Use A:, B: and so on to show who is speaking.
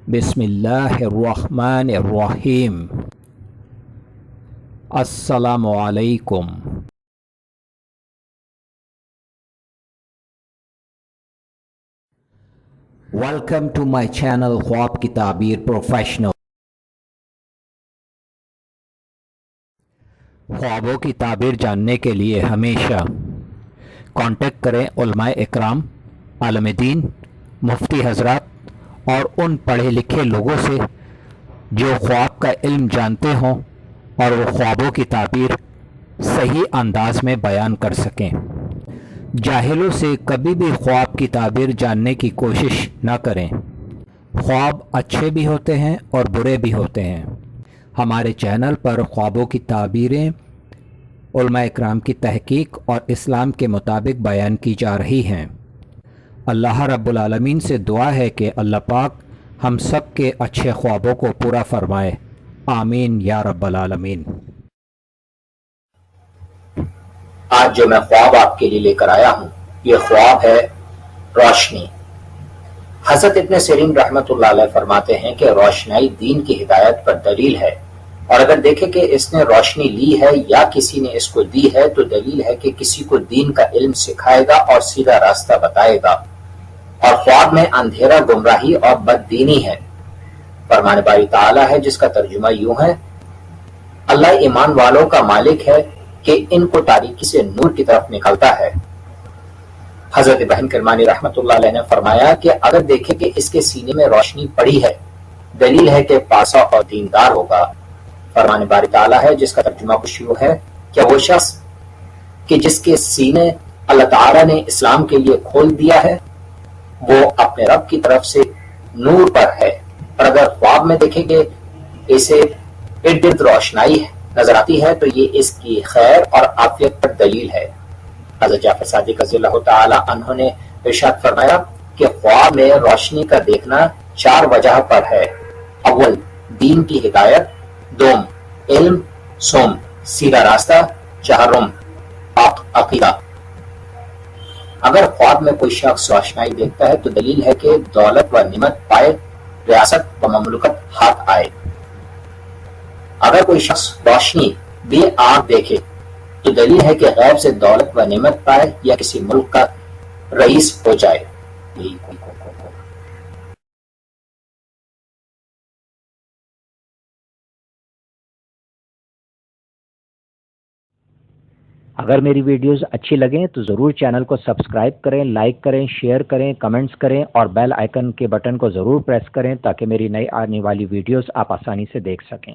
A: بسم اللہ الرحمن الرحیم۔ السلام علیکم۔ ویلکم ٹو مائی چینل خواب کی تعبیر پروفیشنل۔ خوابوں کی تعبیر جاننے کے لیے ہمیشہ کانٹیکٹ کریں علماء اکرام، عالم دین، مفتی حضرات اور ان پڑھے لکھے لوگوں سے جو خواب کا علم جانتے ہوں اور وہ خوابوں کی تعبیر صحیح انداز میں بیان کر سکیں۔ جاہلوں سے کبھی بھی خواب کی تعبیر جاننے کی کوشش نہ کریں۔ خواب اچھے بھی ہوتے ہیں اور برے بھی ہوتے ہیں۔ ہمارے چینل پر خوابوں کی تعبیریں علماء اکرام کی تحقیق اور اسلام کے مطابق بیان کی جا رہی ہیں۔ اللہ رب العالمین سے دعا ہے کہ اللہ پاک ہم سب کے اچھے خوابوں کو پورا فرمائے، آمین یا رب العالمین۔
B: آج جو میں خواب آپ کے لیے لے کر آیا ہوں، یہ خواب ہے روشنی۔ حضرت ابن سیرین رحمۃ اللہ علیہ فرماتے ہیں کہ روشنائی دین کی ہدایت پر دلیل ہے، اور اگر دیکھیں کہ اس نے روشنی لی ہے یا کسی نے اس کو دی ہے تو دلیل ہے کہ کسی کو دین کا علم سکھائے گا اور سیدھا راستہ بتائے گا۔ اور خواب میں اندھیرا گمراہی اور بددینی ہے۔ فرمان باری تعالیٰ ہے جس کا ترجمہ یوں ہے، اللہ ایمان والوں کا مالک ہے کہ ان کو تاریکی سے نور کی طرف نکلتا ہے۔ حضرت بہن کرمانی رحمۃ اللہ علیہ نے فرمایا کہ اگر دیکھیں کہ اس کے سینے میں روشنی پڑی ہے، دلیل ہے کہ پاسا اور دیندار ہوگا۔ فرمان باری تعالیٰ ہے جس کا ترجمہ کچھ یوں ہے، کیا وہ شخص کہ جس کے سینے اللہ تعالیٰ نے اسلام کے لیے کھول دیا ہے وہ اپنے رب کی طرف سے نور پر ہے، اور اگر خواب میں دیکھیں کہ اسے ارد گرد روشنائی نظر آتی ہے تو یہ اس کی خیر اور عافیت پر دلیل ہے۔ حضرت جعفر صادق رضی اللہ تعالی عنہ نے ارشاد فرمایا کہ خواب میں روشنی کا دیکھنا 4 وجہ پر ہے۔ اول، دین کی ہدایت، دوم، علم، سوم، سیدھا راستہ، چہارم، عقیدہ۔ اگر خواب میں کوئی شخص روشنائی دیکھتا ہے تو دلیل ہے کہ دولت و نعمت پائے، ریاست و مملکت ہاتھ آئے۔ اگر کوئی شخص روشنی بے آنکھ دیکھے تو دلیل ہے کہ غیب سے دولت و نعمت پائے یا کسی ملک کا رئیس ہو جائے۔
A: اگر میری ویڈیوز اچھی لگیں تو ضرور چینل کو سبسکرائب کریں، لائک کریں، شیئر کریں، کمنٹس کریں اور بیل آئیکن کے بٹن کو ضرور پریس کریں تاکہ میری نئی آنے والی ویڈیوز آپ آسانی سے دیکھ سکیں۔